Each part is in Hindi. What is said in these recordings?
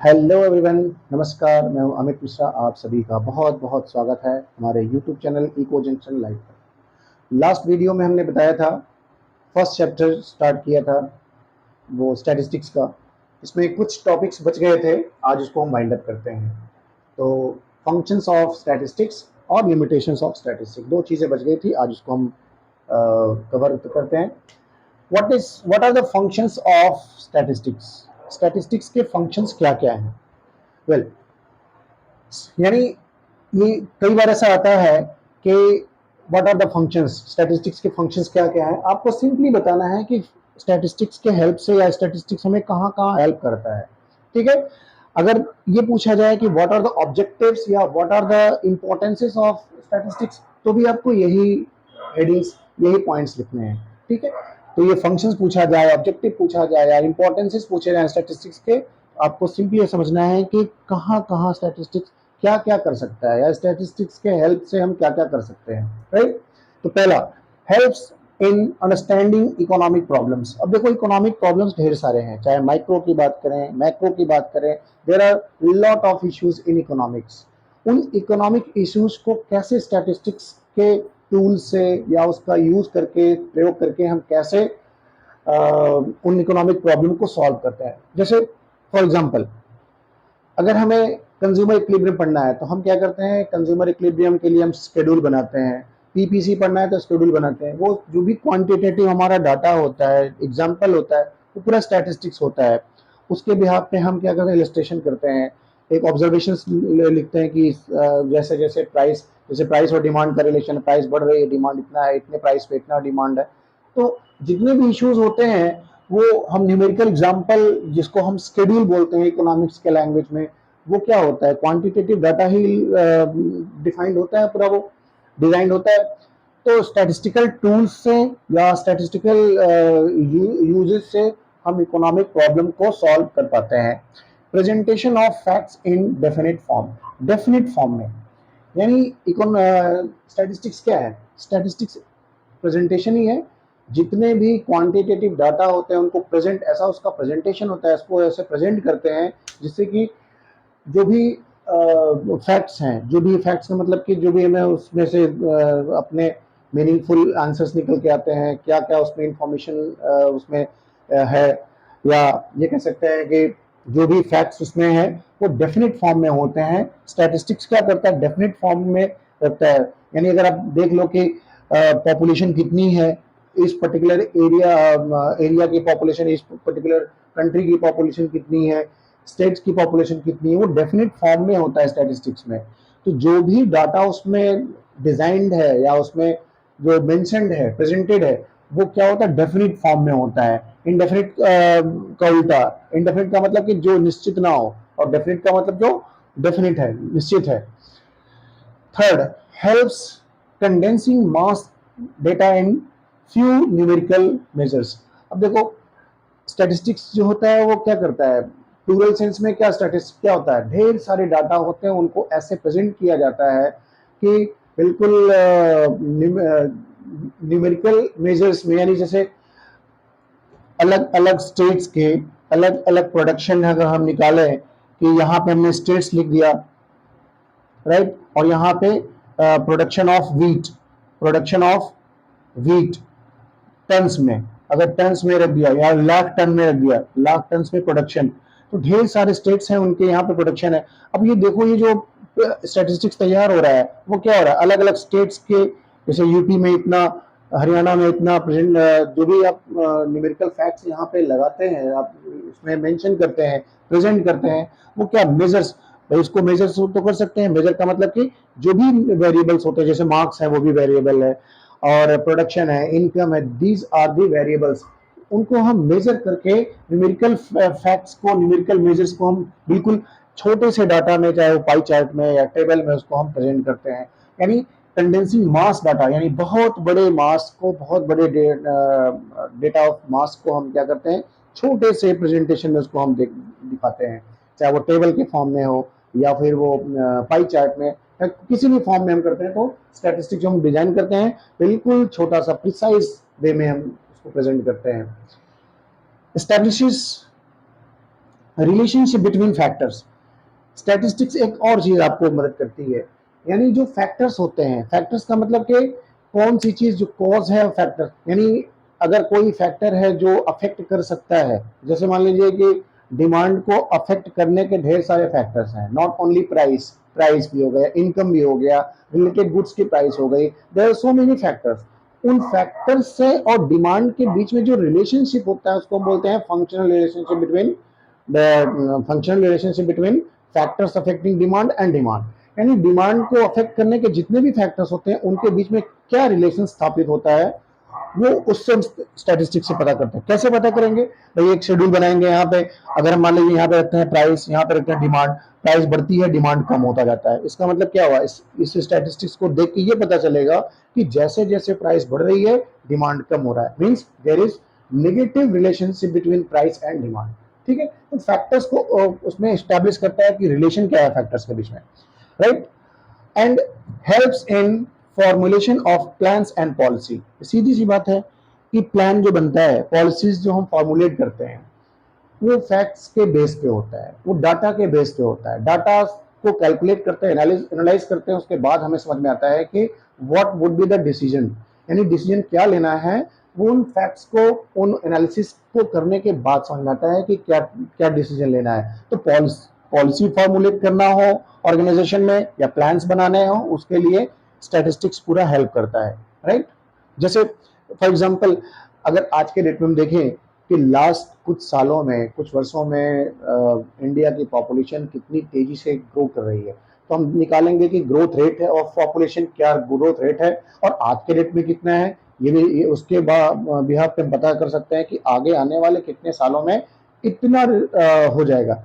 हेलो एवरीवन, नमस्कार। मैं हूं अमित मिश्रा। आप सभी का बहुत बहुत स्वागत है हमारे YouTube channel eco junction live पर। लास्ट वीडियो में हमने बताया था, फर्स्ट चैप्टर स्टार्ट किया था वो स्टैटिस्टिक्स का। इसमें कुछ टॉपिक्स बच गए थे, आज उसको हम वाइंड अप करते हैं। तो फंक्शंस ऑफ स्टैटिस्टिक्स और लिमिटेशंस ऑफ स्टैटिस्टिक्स, दो चीज़ें बच गई थी, आज उसको हम कवर करते हैं। What are the functions of statistics? Statistics के फंक्शंस क्या क्या हैं? वेल, यानी ये कई बार ऐसा आता है कि what are the functions, statistics के फंक्शंस क्या क्या है। आपको सिंपली बताना है कि स्टैटिस्टिक्स के हेल्प से या स्टैटिस्टिक्स हमें कहाँ कहाँ हेल्प करता है। ठीक है। अगर ये पूछा जाए कि व्हाट आर द ऑब्जेक्टिव्स या what are the importances of statistics, तो भी आपको यही हेडिंग्स, यही पॉइंट्स लिखने हैं। ठीक है। तो ये फंक्शंस पूछा जाए, ऑब्जेक्टिव पूछा जाए या इंपॉर्टेंसेस पूछे जाए स्टैटिस्टिक्स के, आपको सिंपली ये समझना है कि कहाँ कहाँ स्टैटिस्टिक्स क्या क्या कर सकता है या स्टैटिस्टिक्स के हेल्प से हम क्या क्या कर सकते हैं। राइट। तो पहला, helps in understanding economic problems. अब देखो, इकोनॉमिक प्रॉब्लम्स ढेर सारे हैं, चाहे माइक्रो की बात करें, मैक्रो की बात करें। There are lot of issues in economics. उन इकोनॉमिक इश्यूज को कैसे स्टैटिस्टिक्स के टूल से या उसका यूज करके, प्रयोग करके हम कैसे उन इकोनॉमिक प्रॉब्लम को सॉल्व करते हैं। जैसे फॉर एग्जांपल, अगर हमें कंज्यूमर इक्विलिब्रियम पढ़ना है तो हम क्या करते हैं, कंज्यूमर इक्विलिब्रियम के लिए हम शेड्यूल बनाते हैं। पीपीसी पढ़ना है तो शेड्यूल बनाते हैं। वो जो भी क्वांटिटेटिव हमारा डाटा होता है, एग्जाम्पल होता है, वो पूरा स्टैटिस्टिक्स होता है। उसके बिहाफ पे हम क्या करते हैं, इलस्ट्रेशन करते हैं, एक ऑब्जर्वेशन लिखते हैं कि जैसे जैसे प्राइस, जैसे प्राइस और डिमांड का रिलेशन, प्राइस बढ़ रही है, डिमांड इतना है, इतने प्राइस पे इतना डिमांड है। तो जितने भी इश्यूज होते हैं वो हम न्यूमेरिकल एग्जांपल, जिसको हम शेड्यूल बोलते हैं इकोनॉमिक्स के लैंग्वेज में, वो क्या होता है, क्वांटिटेटिव डाटा ही डिफाइंड होता है, पूरा वो डिजाइन होता है। तो स्टैटिस्टिकल टूल्स से या स्टैटिस्टिकल यूजेस से हम इकोनॉमिक प्रॉब्लम को सॉल्व कर पाते हैं। Presentation of facts in definite form, definite form में। यानी स्टैटिस्टिक्स क्या है? स्टैटिस्टिक्स प्रेजेंटेशन ही है। जितने भी क्वांटिटेटिव डाटा होते हैं उनको प्रेजेंट, ऐसा उसका प्रेजेंटेशन होता है, इसको ऐसे प्रेजेंट करते हैं जिससे कि जो भी फैक्ट्स हैं, जो भी फैक्ट्स का मतलब कि जो भी हमें उसमें से अपने मीनिंगफुल आंसर्स निकल के आते हैं, क्या क्या उसमें इंफॉर्मेशन उसमें है, या ये कह सकते हैं कि जो भी फैक्ट्स उसमें है वो डेफिनेट फॉर्म में होते हैं। स्टैटिस्टिक्स क्या करता है, डेफिनेट फॉर्म में रखता है। यानी अगर आप देख लो कि पॉपुलेशन कितनी है इस पर्टिकुलर एरिया की, पॉपुलेशन इस पर्टिकुलर कंट्री की पॉपुलेशन कितनी है, स्टेट्स की पॉपुलेशन कितनी है, वो डेफिनेट फॉर्म में होता है स्टैटिस्टिक्स में। तो जो भी डाटा उसमें डिजाइंड है या उसमें जो मेंशनड है, प्रेजेंटेड है, वो क्या होता है, डेफिनेट फॉर्म में होता है। इनडेफिनेट का उल्टा, इनडेफिनेट का मतलब कि जो निश्चित ना हो, और डेफिनेट का मतलब जो डेफिनेट है, निश्चित है। Third, helps condensing mass data in few numerical measures. अब देखो, स्टैटिस्टिक्स जो होता है वो क्या करता है, प्लूरल सेंस में क्या स्टैटिस्टिक्स क्या होता है, ढेर सारे डाटा होते हैं, उनको ऐसे प्रेजेंट किया जाता है कि बिल्कुल न्यूमेरिकल मेजर्स में, यानी जैसे अलग अलग स्टेट्स के अलग अलग प्रोडक्शन अगर हम निकालें कि यहाँ पे हमने स्टेट्स लिख दिया, राइट, और यहाँ पे production of wheat, production of wheat tons में, अगर टन्स में रख दिया या लाख टन में रख दिया, लाख टन में प्रोडक्शन, तो ढेर सारे स्टेट्स हैं उनके यहाँ पे प्रोडक्शन है। अब ये देखो, ये जो स्टैटिस्टिक्स तैयार हो रहा है वो क्या हो रहा है, अलग अलग स्टेट्स के, जैसे यूपी में इतना, हरियाणा में इतना, प्रेजेंट जो भी आप न्यूमेरिकल फैक्ट्स यहाँ पे लगाते हैं, आप इसमें मेंशन करते हैं, प्रेजेंट करते हैं, वो क्या मेजर्स, भाई उसको मेजर तो कर सकते हैं। मेजर का मतलब कि जो भी वेरिएबल्स होते हैं, जैसे मार्क्स है वो भी वेरिएबल है, और प्रोडक्शन है, इनकम है, दीज आर दी वेरिएबल्स। उनको हम मेजर करके न्यूमेरिकल फैक्ट्स को, न्यूमेरिकल मेजर्स को हम बिल्कुल छोटे से डाटा में, चाहे वो पाई चार्ट में या टेबल में, उसको हम प्रेजेंट करते हैं। यानी कंडेंसिंग मास डाटा, यानी बहुत बड़े मास को, बहुत बड़े डेटा ऑफ मास को हम क्या करते हैं, छोटे से प्रेजेंटेशन में उसको हम दिखाते हैं, चाहे वो टेबल के फॉर्म में हो या फिर वो पाई चार्ट में, किसी भी फॉर्म में हम करते हैं। तो स्टैटिस्टिक्स जो हम डिजाइन करते हैं, बिल्कुल छोटा सा प्रिसाइज वे में हम उसको प्रेजेंट करते हैं। Establishes relationship between factors, statistics एक और चीज आपको मदद करती है, यानी जो फैक्टर्स होते हैं, फैक्टर्स का मतलब कि कौन सी चीज जो कॉज है फैक्टर, यानी अगर कोई फैक्टर है जो अफेक्ट कर सकता है, जैसे मान लीजिए कि डिमांड को अफेक्ट करने के ढेर सारे फैक्टर्स हैं, नॉट ओनली प्राइस, प्राइस भी हो गया, इनकम भी हो गया, रिलेटेड गुड्स की प्राइस हो गई, there are so many factors. उन फैक्टर्स से और डिमांड के बीच में जो रिलेशनशिप होता है उसको बोलते हैं functional relationship between functional relationship between factors affecting demand and demand, यानी डिमांड को अफेक्ट करने के जितने भी फैक्टर्स होते हैं उनके बीच में क्या रिलेशन स्थापित होता है, वो उससे हम स्टैटिस्टिक्स से पता करते हैं। कैसे पता करेंगे भाई, एक शेड्यूल बनाएंगे, यहाँ पे अगर हम मान लीजिए यहाँ पे रखते हैं प्राइस, यहाँ पे रखते हैं डिमांड, प्राइस बढ़ती है डिमांड कम होता जाता है, इसका मतलब क्या हुआ, इस स्टैटिस्टिक्स को देख के ये पता चलेगा कि जैसे जैसे प्राइस बढ़ रही है डिमांड कम हो रहा है, means there is negative relationship between price and demand. ठीक है, तो फैक्टर्स को उसमें एस्टेब्लिश करता है कि रिलेशन क्या है फैक्टर्स के बीच में, right, and helps in formulation of plans and policy. सीधी सी बात है कि प्लान जो बनता है, पॉलिसीज जो हम फॉर्मुलेट करते हैं, वो फैक्ट्स के बेस पे होता है, वो डाटा के बेस पे होता है, डाटा को कैलकुलेट करते हैं, एनालाइज करते हैं, उसके बाद हमें समझ में आता है कि what would be the decision, यानी डिसीजन क्या लेना है, वो उन फैक्ट्स को, उन एनालिसिस को करने के बाद समझ में आता है कि क्या क्या डिसीजन लेना है। तो पॉलिसी फॉर्मुलेट करना हो ऑर्गेनाइजेशन में या प्लान्स बनाने हो, उसके लिए स्टैटिस्टिक्स पूरा हेल्प करता है, राइट। जैसे फॉर एग्जांपल अगर आज के डेट में हम देखें कि लास्ट कुछ सालों में, कुछ वर्षों में इंडिया की पॉपुलेशन कितनी तेजी से ग्रो कर रही है, तो हम निकालेंगे कि ग्रोथ रेट है ऑफ पॉपुलेशन, क्या ग्रोथ रेट है और आज के डेट में कितना है, ये भी उसके बिहाफ पे हम पता कर सकते हैं कि आगे आने वाले कितने सालों में इतना हो जाएगा,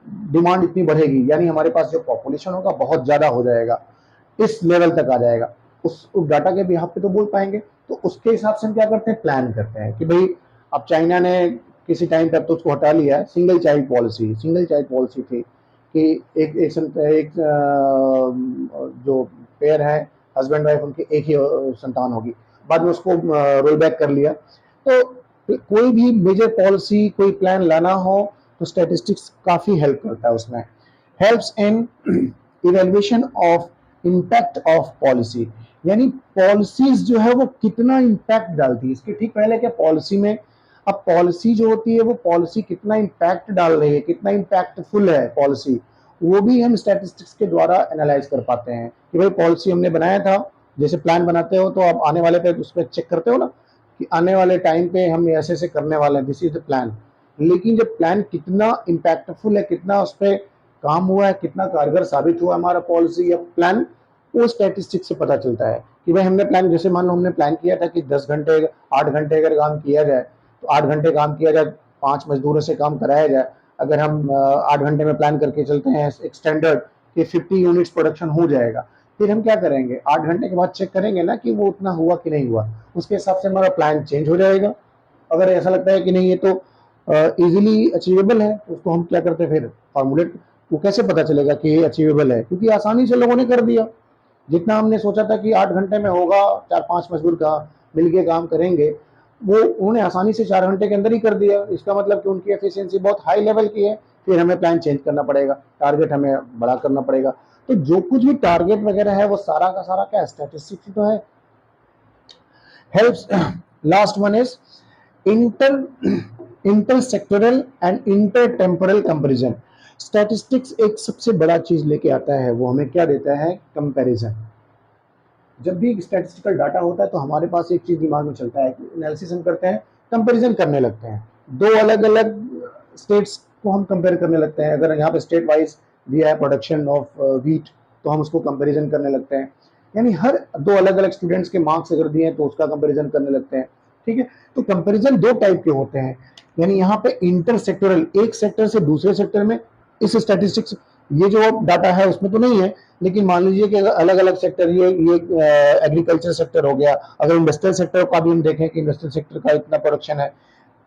डिमांड इतनी बढ़ेगी, यानी हमारे पास जो पॉपुलेशन होगा बहुत ज्यादा हो जाएगा, इस लेवल तक आ जाएगा। उस डाटा के बिहाफ पे तो बोल पाएंगे, तो उसके हिसाब से हम क्या करते हैं, प्लान करते हैं कि भाई अब चाइना ने किसी टाइम पे, अब तो उसको हटा लिया है, सिंगल चाइल्ड पॉलिसी थी कि एक जो पेयर है हस्बैंड वाइफ, उनकी एक ही संतान होगी, बाद में उसको रोल बैक कर लिया। तो कोई भी मेजर पॉलिसी, कोई प्लान लाना हो तो स्टैटिस्टिक्स काफी हेल्प करता है उसमें। Helps in evaluation of impact of policy, यानी पॉलिसीज जो है वो कितना इम्पैक्ट डालती है, इसके ठीक पहले क्या पॉलिसी में, अब पॉलिसी जो होती है वो पॉलिसी कितना इम्पैक्ट डाल रही है, कितना इम्पैक्टफुल है पॉलिसी, वो भी हम स्टैटिस्टिक्स के द्वारा एनालाइज कर पाते हैं कि भाई पॉलिसी हमने बनाया था, जैसे प्लान बनाते हो तो आप आने वाले पे उस पर चेक करते हो ना कि आने वाले टाइम पे हम ऐसे ऐसे करने वाले हैं, दिस इज द प्लान, लेकिन जब प्लान कितना इम्पैक्टफुल है, कितना उस पर काम हुआ है, कितना कारगर साबित हुआ हमारा पॉलिसी या प्लान, वो स्टैटिस्टिक्स से पता चलता है कि भाई हमने प्लान, जैसे मान लो हमने प्लान किया था कि 10 घंटे 8 घंटे अगर काम किया जाए तो 8 घंटे काम किया जाए, 5 मजदूरों से काम कराया जाए, अगर हम 8 घंटे में प्लान करके चलते हैं एक स्टैंडर्ड कि 50 यूनिट्स प्रोडक्शन हो जाएगा, फिर हम क्या करेंगे, 8 घंटे के बाद चेक करेंगे ना कि वो उतना हुआ कि नहीं हुआ, उसके हिसाब से हमारा प्लान चेंज हो जाएगा। अगर ऐसा लगता है कि नहीं ये तो इजीली अचीवेबल है, उसको हम क्या करते हैं फिर फॉर्मुलेट, वो कैसे पता चलेगा कि ये अचीवेबल है, क्योंकि आसानी से लोगों ने कर दिया, जितना हमने सोचा था कि 8 घंटे में होगा, 4 5 मजदूर का मिलके काम करेंगे, वो उन्होंने आसानी से 4 घंटे के अंदर ही कर दिया, इसका मतलब कि उनकी एफिशिएंसी बहुत हाई लेवल की है, फिर हमें प्लान चेंज करना पड़ेगा, टारगेट हमें बड़ा करना पड़ेगा। तो जो कुछ भी टारगेट वगैरह है वो सारा का सारा क्या स्टैटिस्टिक्स तो है। Helps, last one is inter intersectoral and intertemporal comparison. Statistics एक सबसे बड़ा चीज लेके आता है, वो हमें क्या देता है, कंपैरिजन। जब भी स्टैटिस्टिकल डाटा होता है तो हमारे पास एक चीज दिमाग में चलता है कि एनालिसिस हम करते हैं, कंपैरिजन करने लगते हैं, दो अलग अलग स्टेट्स को हम कंपेयर करने लगते हैं, अगर यहाँ पे स्टेट वाइज दिया है प्रोडक्शन ऑफ व्हीट तो हम उसको कंपैरिजन करने लगते हैं, यानी हर दो अलग अलग स्टूडेंट्स के मार्क्स अगर दिए हैं तो उसका कंपैरिजन करने लगते हैं। ठीक है, तो कंपैरिजन दो टाइप के होते हैं, यानी यहाँ पे इंटर सेक्टोरल, एक सेक्टर से दूसरे सेक्टर में, इस स्टैटिस्टिक्स ये जो डाटा है उसमें तो नहीं है, लेकिन मान लीजिए कि अलग अलग सेक्टर, ये एग्रीकल्चर सेक्टर हो गया, अगर इंडस्ट्रियल सेक्टर का भी हम देखें कि इंडस्ट्रियल सेक्टर का इतना प्रोडक्शन है,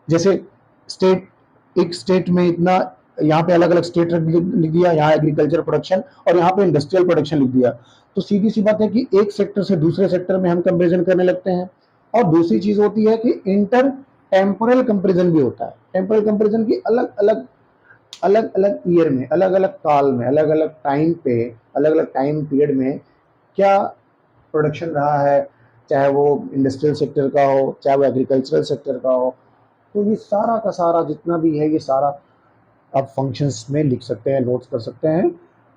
जैसे स्टेट, एक स्टेट में इतना, यहाँ पे अलग अलग स्टेट लिख दिया, यहाँ एग्रीकल्चर प्रोडक्शन और यहाँ पे इंडस्ट्रियल प्रोडक्शन लिख दिया, तो सीधी सी बात है कि एक सेक्टर से दूसरे सेक्टर में हम कंपेरिजन करने लगते हैं। और दूसरी चीज होती है कि इंटर टेम्पोरल कंपेरिजन भी होता है, टेम्पोरल कंपेरिजन की अलग अलग अलग अलग ईयर में, अलग अलग काल में, अलग अलग टाइम पे, अलग अलग टाइम पीरियड में क्या प्रोडक्शन रहा है, चाहे वो इंडस्ट्रियल सेक्टर का हो, चाहे वो एग्रीकल्चरल सेक्टर का हो। तो ये सारा का सारा जितना भी है, ये सारा आप फंक्शंस में लिख सकते हैं, नोट्स कर सकते हैं,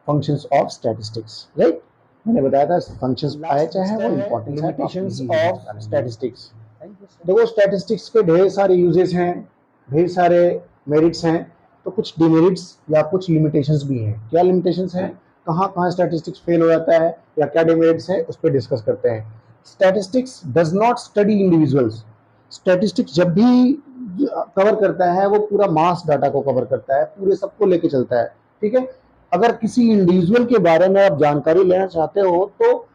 फंक्शंस ऑफ स्टैटिस्टिक्स, राइट। मैंने बताया था फंक्शंस आए चाहे वो इंपॉर्टेंस है, लिमिटेशंस ऑफ स्टैटिस्टिक्स। देखो स्टैटिस्टिक्स के ढेर सारे यूजेस हैं, ढेर सारे मेरिट्स हैं, तो कुछ डिमेरिट्स या कुछ लिमिटेशंस भी हैं। क्या लिमिटेशंस हैं, कहाँ कहाँ स्टैटिस्टिक्स फेल हो जाता है या क्या डिमेरिट्स है, उस पर डिस्कस करते हैं। Statistics does not study individuals. Statistics जब भी कवर करता है वो पूरा मास डाटा को कवर करता है, पूरे सबको लेके चलता है, ठीक है। अगर किसी इंडिविजुअल के बारे में आप जानकारी लेना चाहते हो तो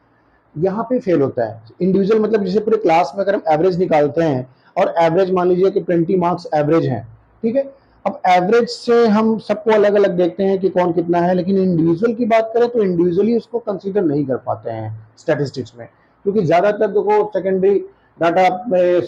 यहाँ पे फेल होता है। इंडिविजुअल मतलब जैसे पूरे क्लास में अगर हम एवरेज निकालते हैं और एवरेज मान लीजिए कि 20 मार्क्स एवरेज हैं, ठीक है। अब एवरेज से हम सबको अलग अलग देखते हैं कि कौन कितना है, लेकिन इंडिविजुअल की बात करें तो इंडिविजुअली उसको कंसीडर नहीं कर पाते हैं स्टैटिस्टिक्स में, क्योंकि ज्यादातर देखो सेकेंडरी डाटा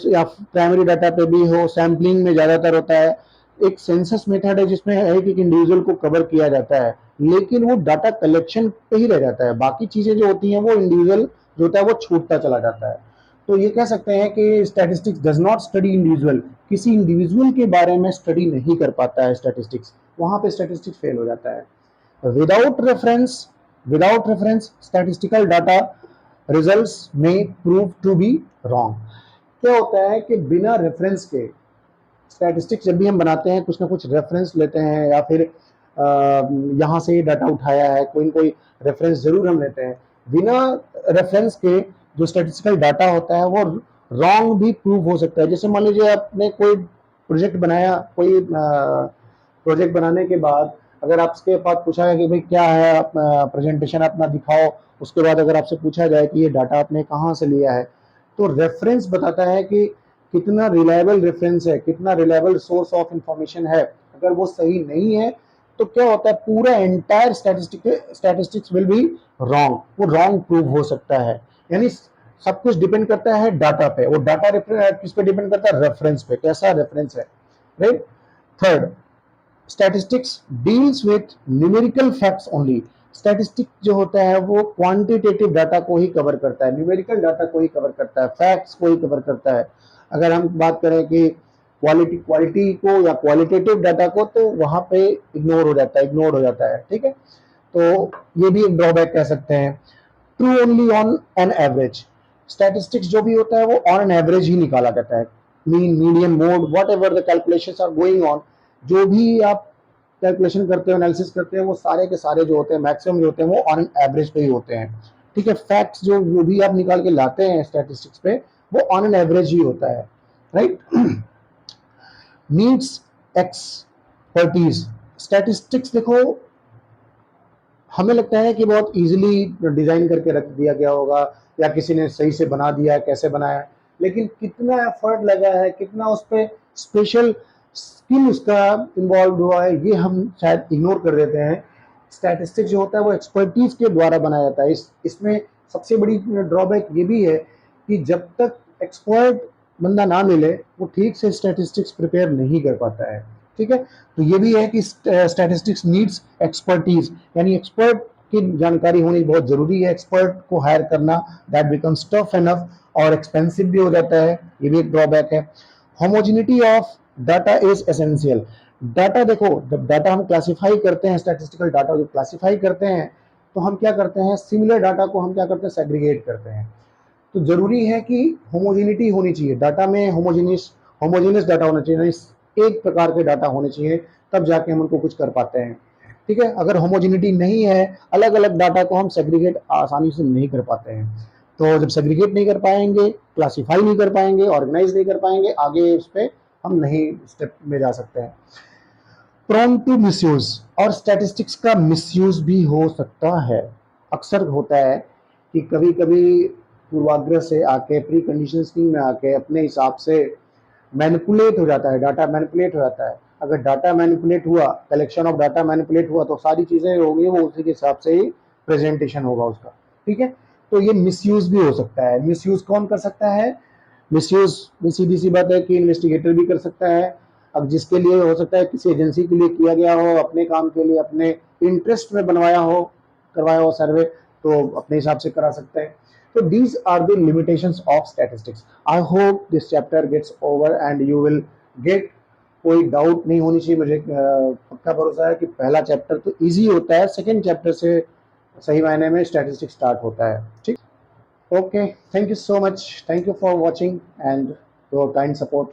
या प्राइमरी डाटा पे भी हो, सैम्पलिंग में ज्यादातर होता है। एक सेंसस मेथड है जिसमें एक एक इंडिविजुअल को कवर किया जाता है, लेकिन वो डाटा कलेक्शन पे ही रह जाता है, बाकी चीजें जो होती हैं वो इंडिविजुअल जो होता है वो छूटता चला जाता है। तो ये कह सकते हैं कि statistics does not study individual, किसी इंडिविजुअल के बारे में स्टडी नहीं कर पाता है स्टैटिस्टिक्स, वहां पे स्टैटिस्टिक्स फेल हो जाता है। Without reference statistical data results में प्रूव टू बी रॉन्ग। क्या होता है कि बिना रेफरेंस के स्टैटिस्टिक्स जब भी हम बनाते हैं कुछ ना कुछ रेफरेंस लेते हैं, या फिर यहाँ से डाटा उठाया है, कोई ना कोई रेफरेंस जरूर हम लेते हैं। बिना रेफरेंस के जो स्टैटिस्टिकल डाटा होता है वो रॉन्ग भी प्रूव हो सकता है। जैसे मान लीजिए आपने कोई प्रोजेक्ट बनाया, कोई प्रोजेक्ट बनाने के बाद अगर आपके पास पूछा है कि भाई क्या है प्रेजेंटेशन अपना दिखाओ, उसके बाद अगर आपसे पूछा जाए कि ये डाटा आपने कहाँ से लिया है, तो रेफरेंस बताता है कि कितना रिलायबल रेफरेंस है, कितना रिलायबल सोर्स ऑफ इंफॉर्मेशन है। अगर वो सही नहीं है तो क्या होता है, पूरा entire statistics will be wrong, वो रॉन्ग प्रूव हो सकता है। यानी सब कुछ डिपेंड करता है डाटा पे, वो डाटा किस पे डिपेंड करता है, रेफरेंस पे, कैसा रेफरेंस है, right. Third, statistics deals with numerical facts only. Statistic जो होता है वो क्वांटिटेटिव डाटा को ही कवर करता है, न्यूमेरिकल डाटा को ही कवर करता है, फैक्ट्स को ही कवर करता है। अगर हम बात करें कि क्वालिटी को या क्वालिटेटिव डाटा को, तो वहां पे इग्नोर हो जाता है, ठीक है। तो ये भी एक ड्रॉबैक कह सकते हैं। True only on an average, statistics जो भी होता है वो ऑन एन एवरेज ही निकाला जाता है। Mean, median, mode, whatever the calculations are going on, जो भी आप कैलकुलेशन करते हो, एनालिसिस करते हो, वो सारे के सारे जो होते हैं, मैक्सिमम जो होते हैं वो ऑन एन एवरेज पे ही होते हैं, ठीक है। फैक्ट्स जो भी आप निकाल के लाते हैं स्टैटिस्टिक्स पे, वो ऑन एन एवरेज ही होता है, राइट। नीड्स एक्सपर्टीज, स्टैटिस्टिक्स देखो हमें लगता है कि बहुत इजीली डिजाइन करके रख दिया गया होगा या किसी ने सही से बना दिया है, कैसे बनाया है, लेकिन कितना एफर्ट लगा है, कितना उस पर स्पेशल स्किल उसका इन्वॉल्व हुआ है, ये हम शायद इग्नोर कर देते हैं। स्टैटिस्टिक्स जो होता है वो एक्सपर्टीज के द्वारा बनाया जाता है। इसमें सबसे बड़ी ड्रॉबैक ये भी है कि जब तक एक्सपर्ट बंदा ना मिले वो ठीक से स्टैटिस्टिक्स प्रिपेयर नहीं कर पाता है, ठीक है। तो ये भी है कि स्टैटिस्टिक्स नीड्स एक्सपर्टीज, यानी एक्सपर्ट की जानकारी होनी बहुत जरूरी है। एक्सपर्ट को हायर करना दैट बिकम्स टफ एनफ और एक्सपेंसिव भी हो जाता है, ये भी एक ड्रॉबैक है। Homogeneity of data is essential. Data देखो, जब डाटा हम क्लासिफाई करते हैं, स्टैटिस्टिकल डाटा जो क्लासिफाई करते हैं, तो हम क्या करते हैं, सिमिलर डाटा को हम क्या करते हैं, सेग्रीगेट करते हैं। तो जरूरी है कि होमोजेनिटी होनी चाहिए डाटा में, होमोजेनियस डाटा होना चाहिए, एक प्रकार के डाटा होने चाहिए, तब जाके हम उनको कुछ कर पाते हैं, ठीक है। अगर होमोजेनिटी नहीं है, अलग अलग डाटा को हम सेग्रीगेट आसानी से नहीं कर पाते हैं। तो जब सेग्रीगेट नहीं कर पाएंगे, क्लासीफाई नहीं कर पाएंगे, ऑर्गेनाइज नहीं कर पाएंगे, आगे उस पर हम नहीं स्टेप में जा सकते हैं। प्रोन टू मिसयूज, और स्टैटिस्टिक्स का मिसयूज भी हो सकता है। अक्सर होता है कि कभी कभी पूर्वाग्रह से आके, प्री कंडीशनिंग में आके अपने हिसाब से मैनिपुलेट हो जाता है, डाटा मैनिपुलेट हो जाता है। अगर डाटा मैनिपुलेट हुआ, कलेक्शन ऑफ डाटा मैनिपुलेट हुआ, तो सारी चीजें होंगी वो उसी के हिसाब से ही प्रेजेंटेशन होगा उसका, ठीक है। तो ये मिसयूज भी हो सकता है। मिसयूज कौन कर सकता है, मिसयूज सीधी सी बात है कि इन्वेस्टिगेटर भी कर सकता है, अब जिसके लिए हो सकता है किसी एजेंसी के लिए किया गया हो, अपने काम के लिए अपने इंटरेस्ट में बनवाया हो, करवाया हो सर्वे, तो अपने हिसाब से करा सकते हैं। तो these are the limitations of statistics. I hope this chapter gets over and you will get, कोई डाउट नहीं होनी चाहिए। मुझे पक्का भरोसा है कि पहला चैप्टर तो इजी होता है, सेकेंड चैप्टर से सही मायने में स्टैटिस्टिक्स स्टार्ट होता है। ठीक, okay, thank you so much, thank you for watching and your kind support.